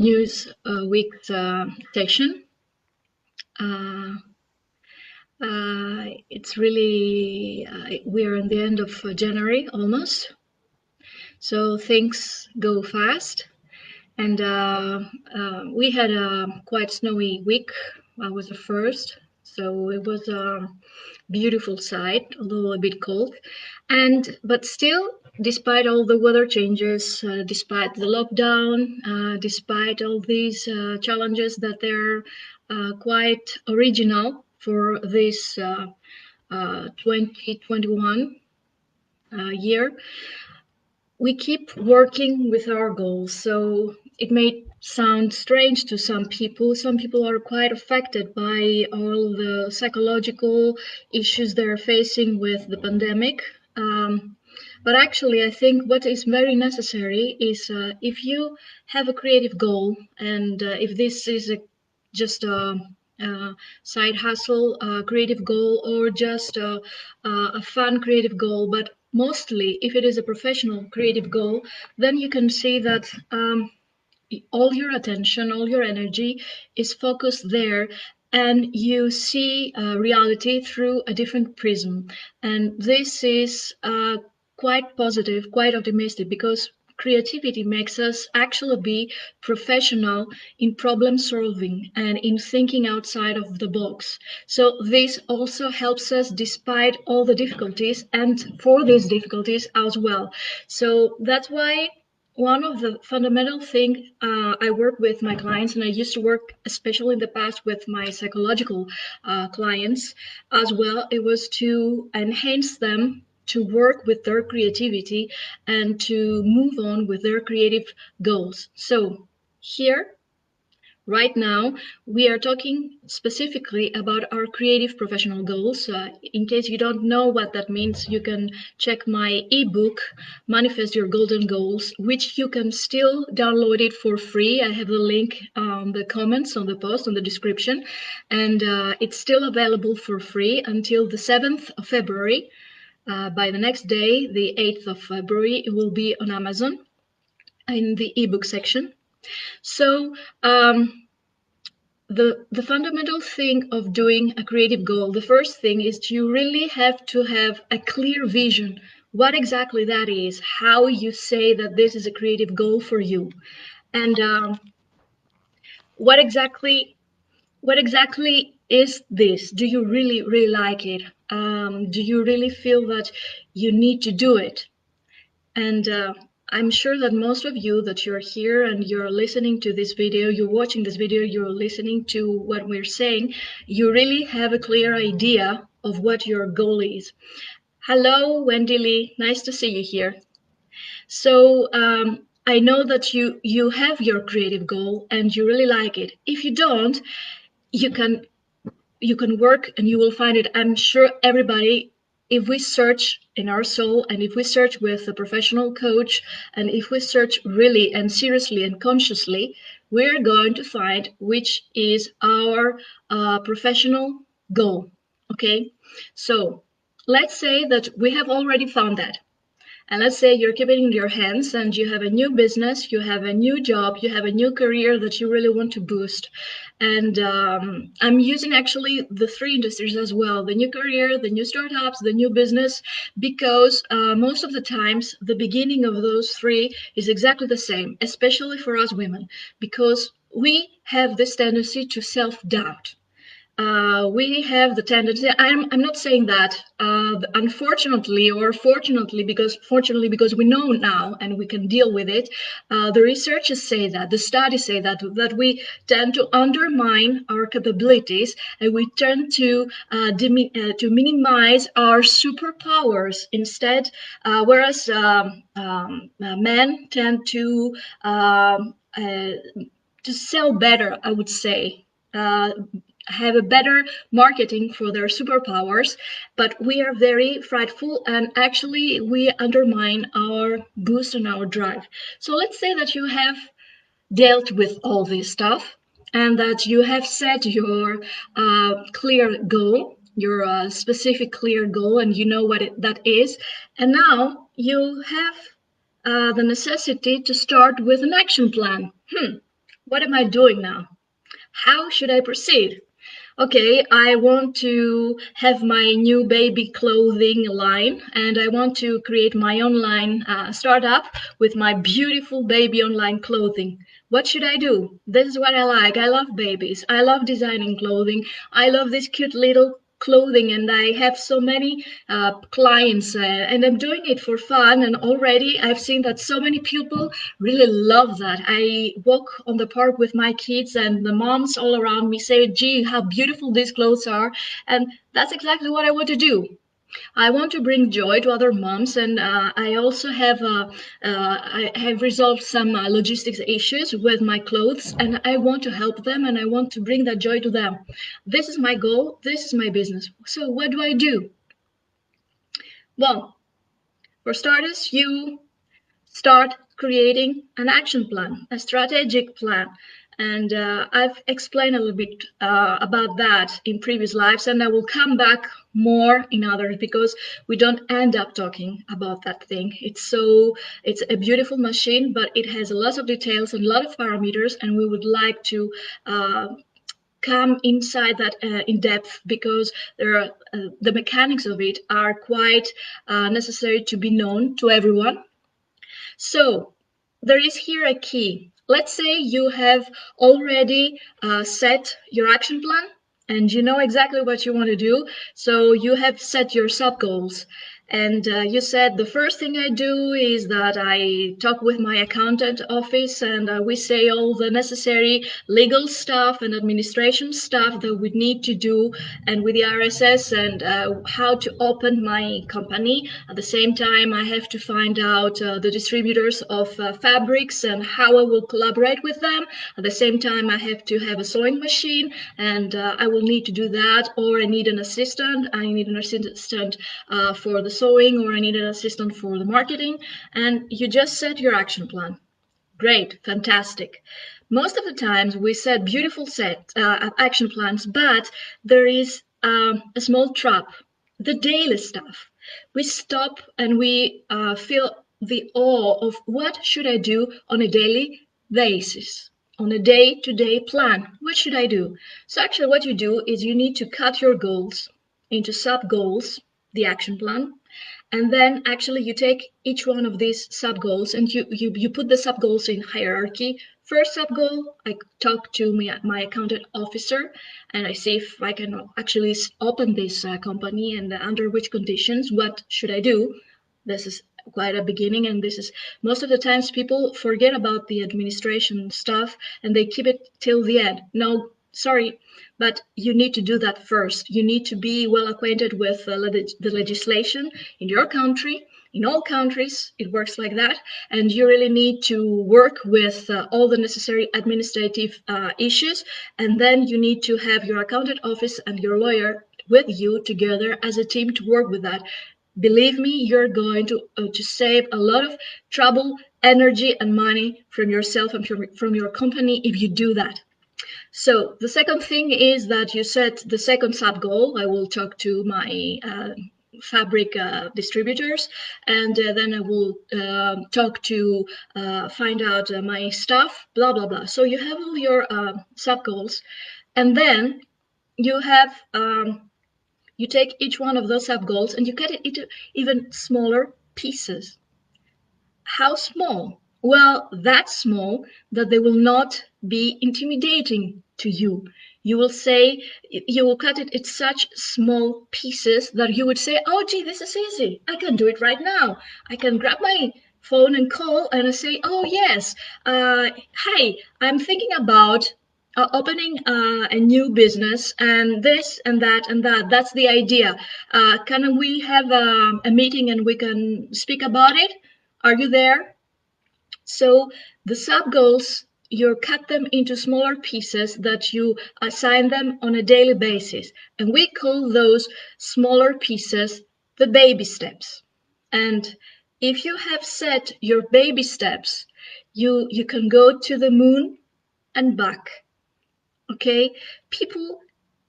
news week section. Uh, it's really, we are in the end of January almost, so things go fast. And we had a quite snowy week. I was the first, so it was a beautiful sight, although a bit cold. But still, despite all the weather changes, despite the lockdown, despite all these challenges that they're quite original for this 2021 year, we keep working with our goals. So it may sound strange to some people. Some people are quite affected by all the psychological issues they're facing with the pandemic. But actually, I think what is very necessary is if you have a creative goal, and if this is just a side hustle, creative goal, or just a fun creative goal, but mostly if it is a professional creative goal, then you can see that all your attention, all your energy is focused there, and you see reality through a different prism. And this is quite positive, quite optimistic, because creativity makes us actually be professional in problem solving and in thinking outside of the box. So this also helps us despite all the difficulties and for these difficulties as well. So that's why one of the fundamental thing I work with my clients, and I used to work, especially in the past, with my psychological clients as well. It was to enhance them to work with their creativity and to move on with their creative goals. So here right now, we are talking specifically about our creative professional goals. In case you don't know what that means, you can check my ebook, Manifest Your Golden Goals, which you can still download it for free. I have the link on the comments on the post, on the description, and it's still available for free until the 7th of February. By the next day, the 8th of February, it will be on Amazon in the ebook section. So, the fundamental thing of doing a creative goal, the first thing is you really have to have a clear vision what exactly that is, how you say that this is a creative goal for you, and what exactly is this. Do you really like it? Do you really feel that you need to do it? And I'm sure that most of you that you're here and you're listening to this video, you're watching this video, you're listening to what we're saying, you really have a clear idea of what your goal is. Hello, Wendy Lee. Nice to see you here. So I know that you have your creative goal and you really like it. If you don't, you can work and you will find it. I'm sure everybody, if we search in our soul and if we search with a professional coach and if we search really and seriously and consciously, we're going to find which is our professional goal. Okay, so let's say that we have already found that. And let's say you're keeping it in your hands and you have a new business, you have a new job, you have a new career that you really want to boost. And I'm using actually the three industries as well, the new career, the new startups, the new business, because most of the times the beginning of those three is exactly the same, especially for us women, because we have this tendency to self-doubt. We have the tendency. I'm not saying that. Unfortunately, or fortunately, because we know now and we can deal with it. The researchers say that, the studies say that we tend to undermine our capabilities and we tend to minimize our superpowers instead. Whereas men tend to sell better, I would say. Have a better marketing for their superpowers, but we are very frightful and actually we undermine our boost and our drive. So let's say that you have dealt with all this stuff and that you have set your clear goal, your specific clear goal, and you know what that is, and now you have the necessity to start with an action plan. what am I doing now? How should I proceed? Okay, I want to have my new baby clothing line and I want to create my online startup with my beautiful baby online clothing. What should I do? This is what I like. I love babies. I love designing clothing. I love this cute little clothing and I have so many clients and I'm doing it for fun and already I've seen that so many people really love that. I walk on the park with my kids and the moms all around me say, gee, how beautiful these clothes are. And that's exactly what I want to do. I want to bring joy to other moms, and I also I have resolved some logistics issues with my clothes, and I want to help them, and I want to bring that joy to them. This is my goal. This is my business. So what do I do? Well, for starters, you start creating an action plan, a strategic plan. And I've explained a little bit about that in previous lives, and I will come back more in others because we don't end up talking about that thing. It's a beautiful machine, but it has a lot of details and a lot of parameters, and we would like to come inside that in depth because the mechanics of it are quite necessary to be known to everyone. So there is here a key. Let's say you have already set your action plan and you know exactly what you want to do. So you have set your sub goals. And you said the first thing I do is that I talk with my accountant office and we say all the necessary legal stuff and administration stuff that we need to do, and with the RSS and how to open my company. At the same time, I have to find out the distributors of fabrics and how I will collaborate with them. At the same time, I have to have a sewing machine and I will need to do that, or I need an assistant. I need an assistant for the sewing, or I need an assistant for the marketing. And you just set your action plan. Great, fantastic. Most of the times we set beautiful set action plans, but there is a small trap, the daily stuff. We stop and we feel the awe of what should I do on a daily basis, on a day-to-day plan. What should I do? So actually what you do is you need to cut your goals into sub-goals, the action plan, and then actually you take each one of these sub goals and you put the sub goals in hierarchy. First sub goal, I talk to my accountant officer and I see if I can actually open this company and under which conditions, what should I do. This is quite a beginning, and this is most of the times people forget about the administration stuff and they keep it till the end. No, sorry, but you need to do that first. You need to be well acquainted with the legislation in your country. In all countries, it works like that. And you really need to work with all the necessary administrative issues. And then you need to have your accountant office and your lawyer with you together as a team to work with that. Believe me, you're going to save a lot of trouble, energy, and money from yourself and from your company if you do that. So the second thing is that you set the second sub goal. I will talk to my fabric distributors, and then I will talk to find out my stuff, blah blah blah. So you have all your sub goals, and then you have you take each one of those sub goals and you cut it into even smaller pieces. How small? Well, that small that they will not be intimidating to you. You will say, you will cut it in such small pieces that you would say, oh, gee, this is easy. I can do it right now. I can grab my phone and call and I say, oh, yes, hi, I'm thinking about opening a new business and this and that and that. That's the idea. Can we have a meeting and we can speak about it? Are you there? So the sub goals, you cut them into smaller pieces that you assign them on a daily basis. And we call those smaller pieces the baby steps. And if you have set your baby steps, you can go to the moon and back. Okay? People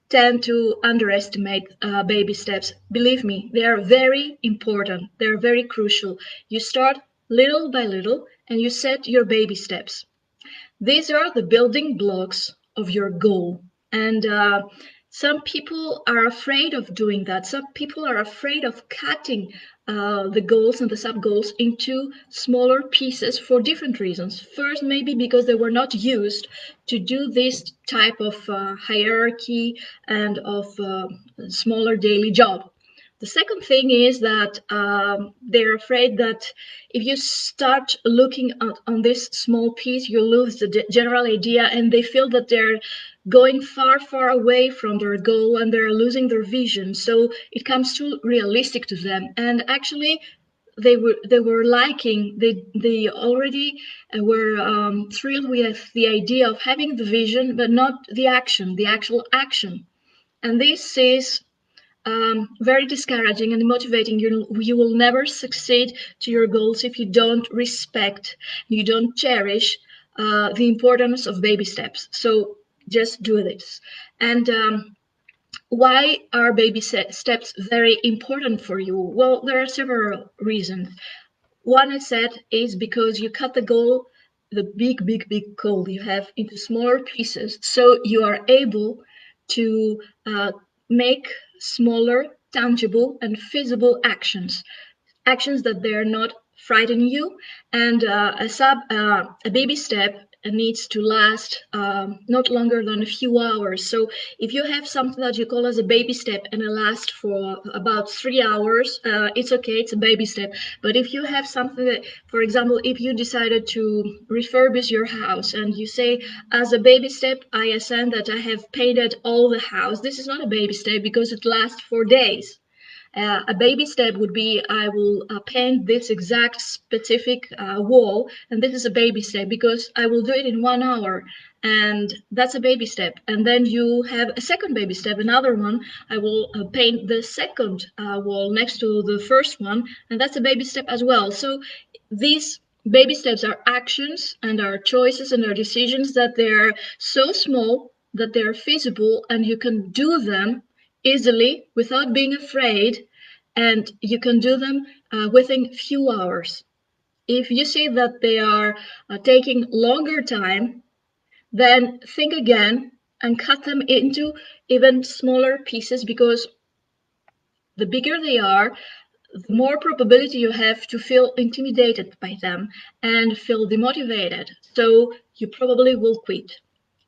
tend to underestimate baby steps. Believe me, they are very important. They're very crucial. You start little by little and you set your baby steps. These are the building blocks of your goal. And some people are afraid of doing that. Some people are afraid of cutting the goals and the sub goals into smaller pieces for different reasons. First, maybe because they were not used to do this type of hierarchy and of smaller daily job. The second thing is that they're afraid that if you start looking on this small piece, you lose the general idea, and they feel that they're going far, far away from their goal and they're losing their vision. So it comes too realistic to them. And actually, they were liking they already were thrilled with the idea of having the vision, but not the action, the actual action. And this is very discouraging and demotivating. You will never succeed to your goals if you don't respect, you don't cherish the importance of baby steps. So just do this. And why are baby steps very important for you? Well, there are several reasons. One I said is because you cut the goal, the big, big, big goal you have, into smaller pieces, so you are able to make smaller, tangible, and feasible actions that they're not frightening you. And a baby step needs to last not longer than a few hours. So if you have something that you call as a baby step and it lasts for about 3 hours, it's okay, it's a baby step. But if you have something that, for example, if you decided to refurbish your house and you say, as a baby step, I ascend that I have painted all the house, this is not a baby step because it lasts for days. A baby step would be, I will paint this exact specific wall, and this is a baby step because I will do it in 1 hour, and that's a baby step. And then you have a second baby step, another one, I will paint the second wall next to the first one, and that's a baby step as well. So these baby steps are actions and are choices and are decisions that they're so small that they're feasible and you can do them easily without being afraid, and you can do them within few hours. If you see that they are taking longer time, then think again and cut them into even smaller pieces, because the bigger they are, the more probability you have to feel intimidated by them and feel demotivated. So you probably will quit.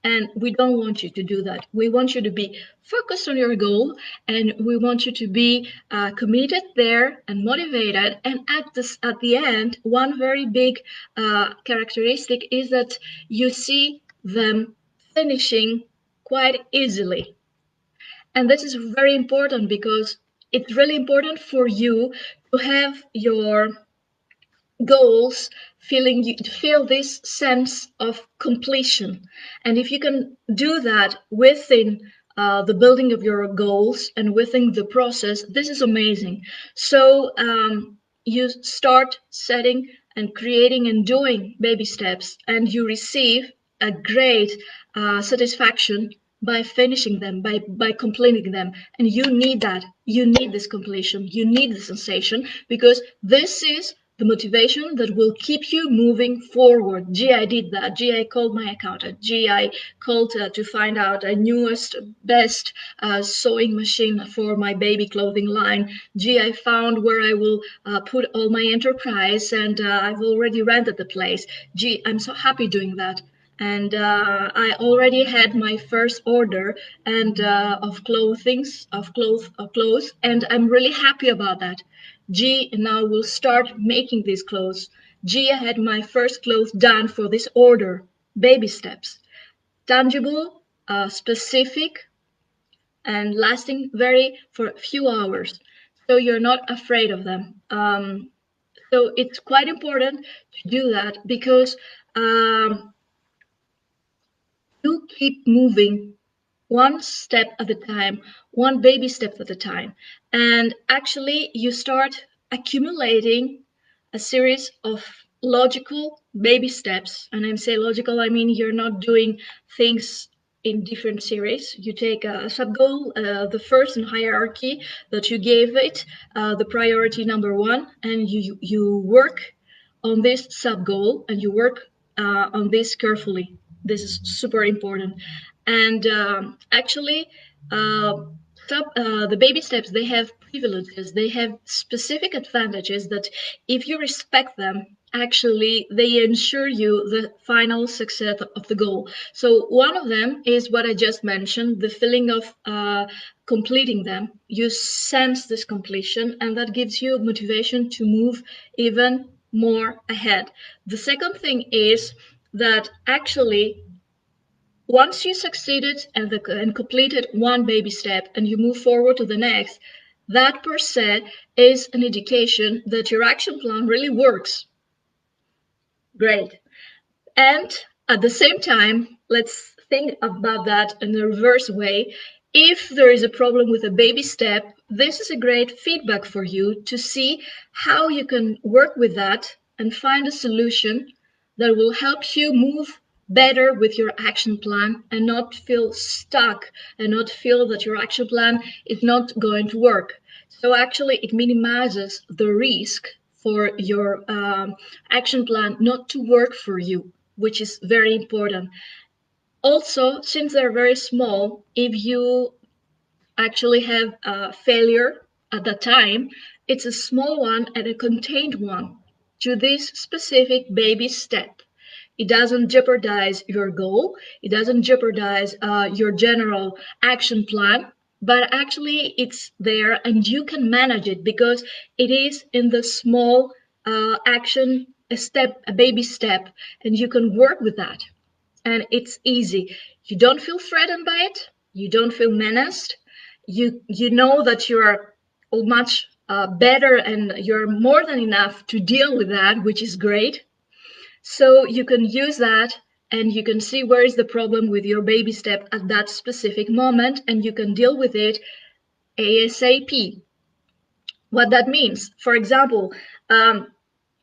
And we don't want you to do that. We want you to be focused on your goal, and we want you to be committed there and motivated. And at the end, one very big characteristic is that you see them finishing quite easily. And this is very important because it's really important for you to have your goals feeling, you feel this sense of completion. And if you can do that within the building of your goals and within the process, this is amazing. So you start setting and creating and doing baby steps, and you receive a great satisfaction by finishing them, by completing them. And you need that. You need this completion. You need the sensation, because this is the motivation that will keep you moving forward. Gee, I did that. Gee, I called my accountant. Gee, I called to find out a newest, best sewing machine for my baby clothing line. Gee, I found where I will put all my enterprise, and I've already rented the place. Gee, I'm so happy doing that. And I already had my first order and of clothes, and I'm really happy about that. G, now will start making these clothes. G, I had my first clothes done for this order. Baby steps. Tangible, specific, and lasting very for a few hours. So you're not afraid of them. So it's quite important to do that, because you keep moving one step at a time, one baby step at a time. And actually, you start accumulating a series of logical baby steps. And I say logical, I mean you're not doing things in different series. You take a sub goal, the first in hierarchy that you gave it, the priority number one, and you work on this sub goal, and you work on this carefully. This is super important. And actually, uh, the baby steps, they have privileges, they have specific advantages that if you respect them, actually they ensure you the final success of the goal. So one of them is what I just mentioned, the feeling of completing them. You sense this completion, and that gives you motivation to move even more ahead. The second thing is that actually once you succeeded and completed one baby step and you move forward to the next, that per se is an indication that your action plan really works. Great. And at the same time, let's think about that in a reverse way. If there is a problem with a baby step, this is a great feedback for you to see how you can work with that and find a solution that will help you move better with your action plan and not feel stuck and not feel that your action plan is not going to work. So actually, it minimizes the risk for your action plan not to work for you, which is very important. Also, since they're very small, if you actually have a failure at the time, it's a small one and a contained one to this specific baby step. It doesn't jeopardize your goal, it doesn't jeopardize your general action plan, but actually it's there and you can manage it because it is in the small action, a step, a baby step, and you can work with that and it's easy. You don't feel threatened by it. You don't feel menaced. You know that you are much better and you're more than enough to deal with that, which is great. So you can use that and you can see where is the problem with your baby step at that specific moment and you can deal with it ASAP. What that means, for example, um,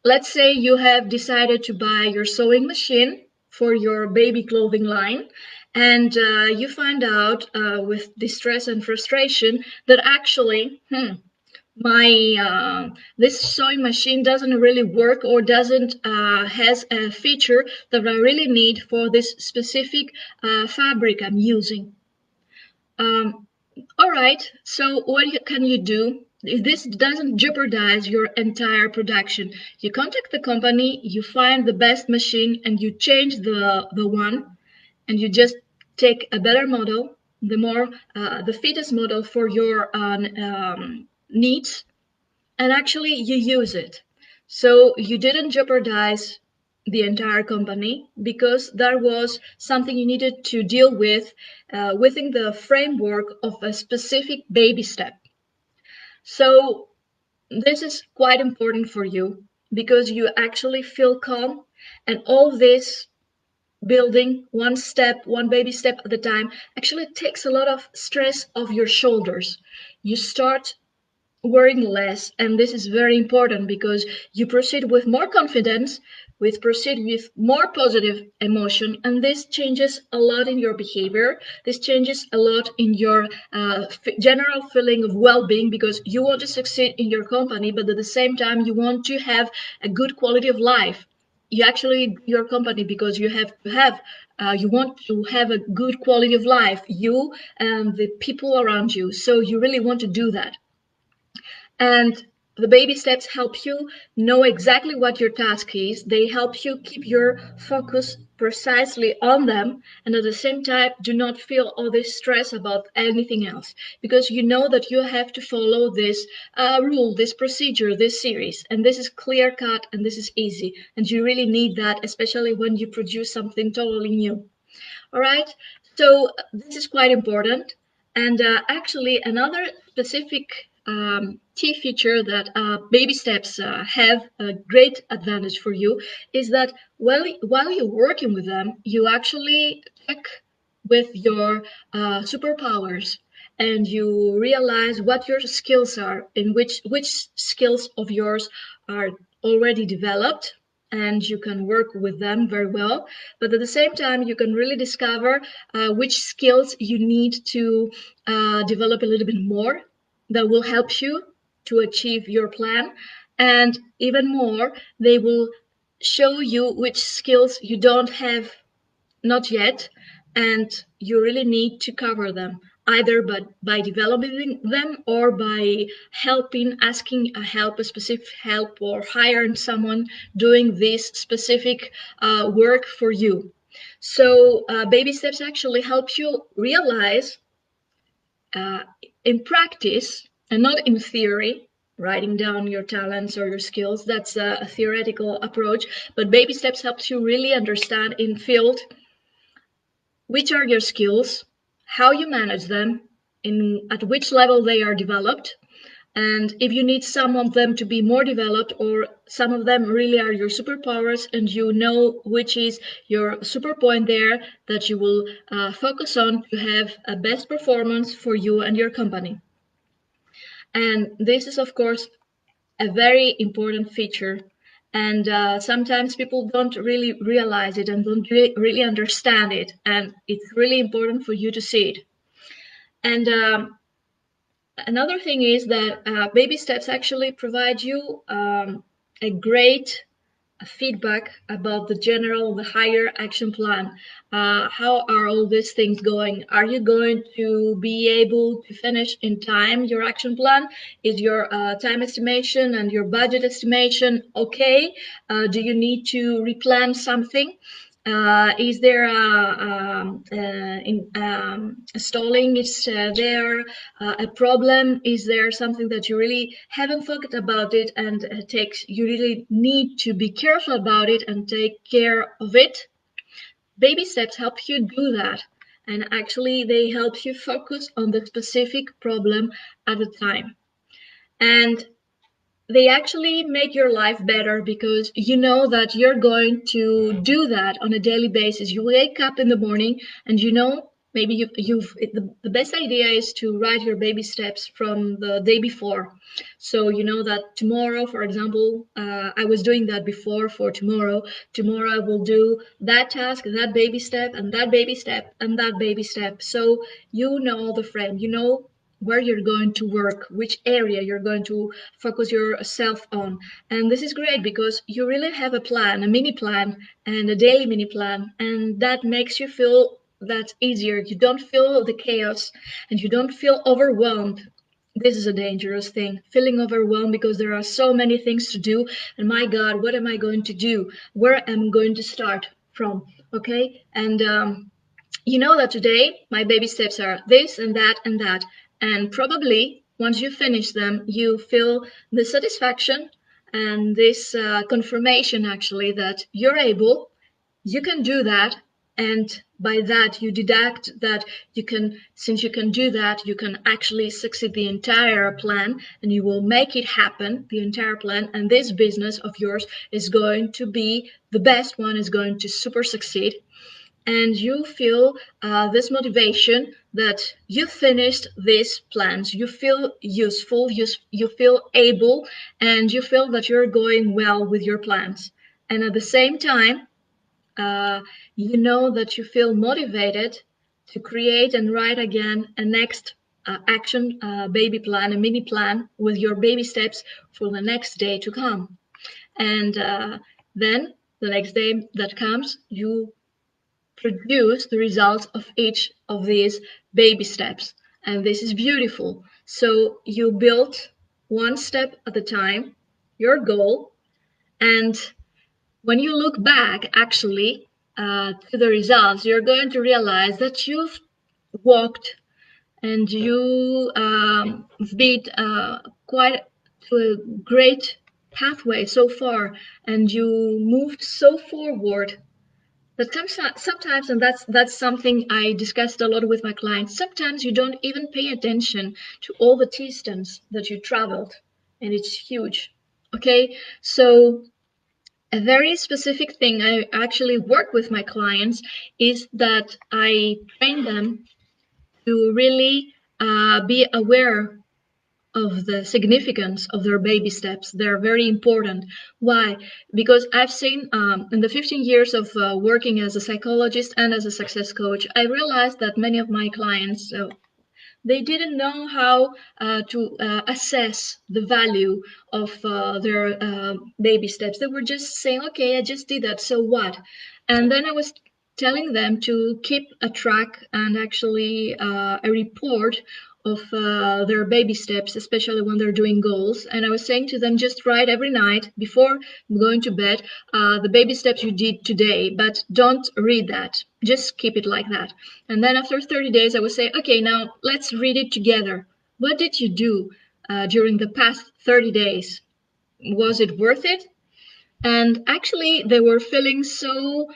let's say you have decided to buy your sewing machine for your baby clothing line, and you find out with distress and frustration that actually, my this sewing machine doesn't really work or doesn't has a feature that I really need for this specific fabric I'm using. Um, all right, so what can you do? This doesn't jeopardize your entire production. You contact the company, you find the best machine, and you change the one, and you just take a better model, the fittest model for your needs, and actually you use it. So you didn't jeopardize the entire company because there was something you needed to deal with within the framework of a specific baby step. So this is quite important for you because you actually feel calm and all this building one step, one baby step at a time actually takes a lot of stress off your shoulders. You start worrying less, and this is very important because you proceed with more confidence, with proceed with more positive emotion, and this changes a lot in your behavior. This changes a lot in your general feeling of well-being because you want to succeed in your company, but at the same time you want to have a good quality of life. You actually your company because you have to have you want to have a good quality of life, you and the people around you, so you really want to do that. And the baby steps help you know exactly what your task is. They help you keep your focus precisely on them and at the same time do not feel all this stress about anything else because you know that you have to follow this rule, this procedure, this series. And this is clear cut and this is easy. And you really need that, especially when you produce something totally new. All right, so this is quite important. And actually, another specific key feature that baby steps have a great advantage for you is that while you're working with them, you actually check with your superpowers and you realize what your skills are and which skills of yours are already developed and you can work with them very well, but at the same time you can really discover which skills you need to develop a little bit more that will help you to achieve your plan, and even more they will show you which skills you don't have not yet, and you really need to cover them either but by developing them or by helping, asking a specific help, or hiring someone doing this specific work for you. So baby steps actually help you realize uh, in practice and not in theory, writing down your talents or your skills. That's a theoretical approach. But baby steps helps you really understand in field which are your skills, how you manage them, in at which level they are developed, and if you need some of them to be more developed, or some of them really are your superpowers, and you know which is your super point there that you will focus on to have a best performance for you and your company. And this is, of course, a very important feature. And sometimes people don't really realize it and don't really understand it. And it's really important for you to see it. And another thing is that baby steps actually provide you a great feedback about the general, the higher action plan. How are all these things going? Are you going to be able to finish in time your action plan? Is your time estimation and your budget estimation okay? Do you need to replan something? Is there a stalling? Is there a problem? Is there something that you really haven't thought about it, and you really need to be careful about it and take care of it? Baby steps help you do that. And actually, they help you focus on the specific problem at a time. And they actually make your life better because you know that you're going to do that on a daily basis. You wake up in the morning and you know, maybe the best idea is to write your baby steps from the day before. So you know that tomorrow, for example, I was doing that before. For tomorrow I will do that task, that baby step, and that baby step, and that baby step. So you know the frame, you know where you're going to work, which area you're going to focus yourself on. And this is great because you really have a plan, a mini plan, and a daily mini plan, and that makes you feel that's easier. You don't feel the chaos and you don't feel overwhelmed. This is a dangerous thing, feeling overwhelmed because there are so many things to do. And my God, what am I going to do? Where am I going to start from? Okay. And you know that today my baby steps are this and that and that. And probably once you finish them, you feel the satisfaction and this confirmation actually that you're able, you can do that. And by that, you deduct that you can, since you can do that, you can actually succeed the entire plan and you will make it happen, the entire plan. And this business of yours is going to be the best one, is going to super succeed, and you feel this motivation that you finished these plans. You feel useful, you feel able, and you feel that you're going well with your plans. And at the same time, you know that you feel motivated to create and write again a next action baby plan, a mini plan with your baby steps for the next day to come. And then the next day that comes, you produce the results of each of these baby steps. And this is beautiful. So you build one step at a time, your goal. And when you look back, actually, to the results, you're going to realize that you've walked and you beat quite to a great pathway so far, and you moved so forward. But sometimes, and that's something I discussed a lot with my clients, sometimes you don't even pay attention to all the distance that you traveled, and it's huge. Okay, so a very specific thing I actually work with my clients is that I train them to really be aware of the significance of their baby steps. They're very important. Why? Because I've seen in the 15 years of working as a psychologist and as a success coach, I realized that many of my clients, they didn't know how to assess the value of their baby steps. They were just saying, okay, I just did that, so what? And then I was telling them to keep a track and actually a report of their baby steps, especially when they're doing goals. And I was saying to them, just write every night before going to bed the baby steps you did today, but don't read that. Just keep it like that. And then after 30 days, I would say, okay, now let's read it together. What did you do during the past 30 days? Was it worth it? And actually, they were feeling so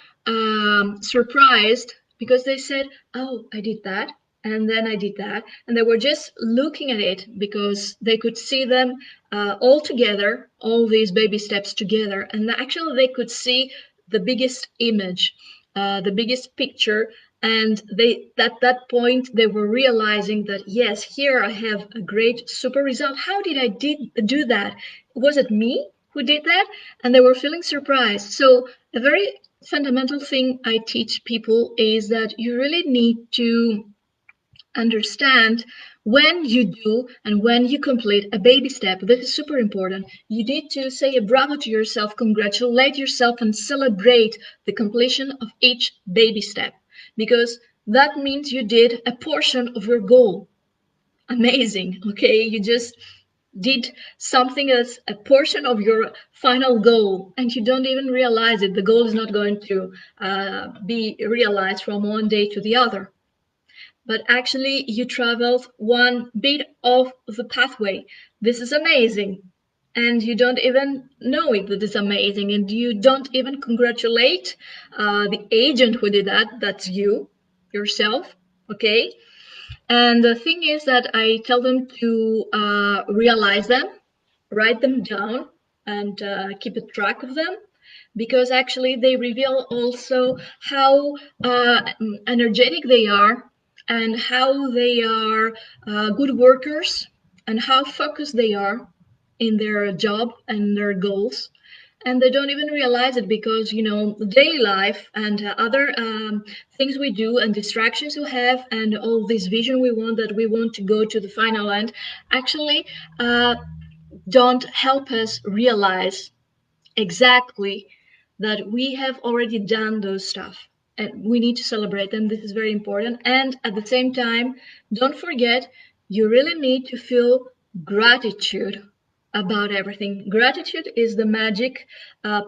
surprised because they said, oh, I did that. And then I did that. And they were just looking at it because they could see them all together, all these baby steps together. And actually, they could see the biggest image, the biggest picture. And they, at that point, they were realizing that, yes, here I have a great super result. How did I do that? Was it me who did that? And they were feeling surprised. So a very fundamental thing I teach people is that you really need to understand when you do and when you complete a baby step. This is super important. You need to say a bravo to yourself, congratulate yourself, and celebrate the completion of each baby step, because that means you did a portion of your goal. Amazing. Okay, you just did something as a portion of your final goal, and you don't even realize it. The goal is not going to be realized from one day to the other, but actually you traveled one bit of the pathway. This is amazing. And you don't even know it, that is amazing. And you don't even congratulate the agent who did that. That's you, yourself. Okay. And the thing is that I tell them to realize them, write them down, and keep a track of them, because actually they reveal also how energetic they are and how they are good workers and how focused they are in their job and their goals. And they don't even realize it because, you know, daily life and other things we do and distractions we have and all this vision we want, that we want to go to the final end, actually don't help us realize exactly that we have already done those stuff, and we need to celebrate them. This is very important. And at the same time, don't forget, you really need to feel gratitude about everything. Gratitude is the magic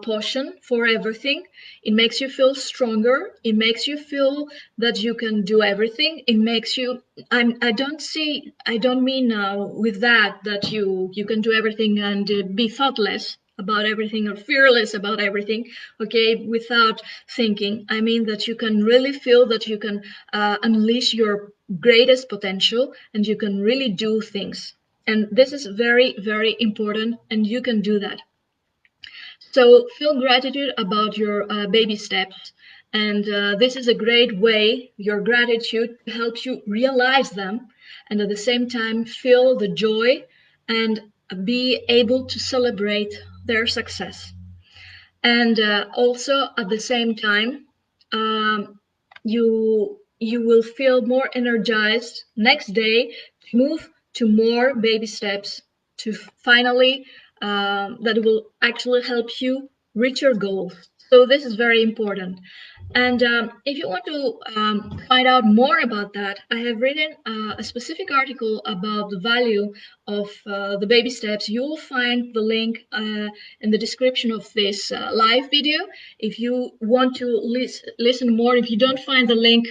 potion for everything. It makes you feel stronger. It makes you feel that you can do everything. It makes you, I don't mean now with that that you can do everything and be thoughtless about everything or fearless about everything, okay, without thinking. I mean that you can really feel that you can unleash your greatest potential and you can really do things. And this is very, very important, and you can do that. So feel gratitude about your baby steps. And this is a great way, your gratitude, to help you realize them and at the same time feel the joy and be able to celebrate their success. And also at the same time, you will feel more energized next day to move to more baby steps to finally that will actually help you reach your goals. So this is very important. And if you want to find out more about that, I have written a specific article about the value of the baby steps. You will find the link in the description of this live video. If you want to listen more, if you don't find the link,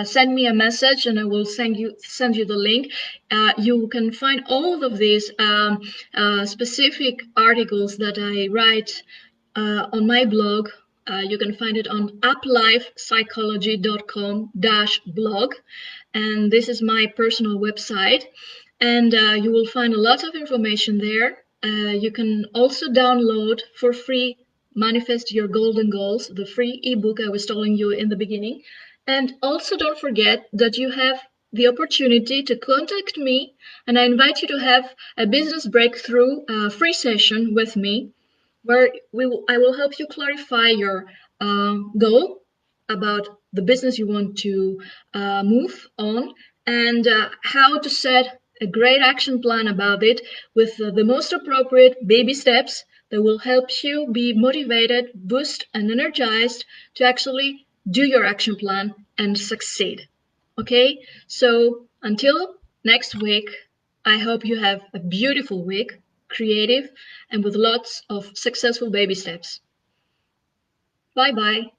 send me a message and I will send you the link. You can find all of these specific articles that I write on my blog. You can find it on uplifepsychology.com/blog, and this is my personal website. And you will find a lot of information there. You can also download for free Manifest Your Golden Goals, the free ebook I was telling you in the beginning. And also don't forget that you have the opportunity to contact me, and I invite you to have a business breakthrough free session with me, where I will help you clarify your goal about the business you want to move on, and how to set a great action plan about it with the most appropriate baby steps that will help you be motivated, boost, and energized to actually do your action plan, and succeed. Okay? So until next week, I hope you have a beautiful week, creative, and with lots of successful baby steps. Bye bye.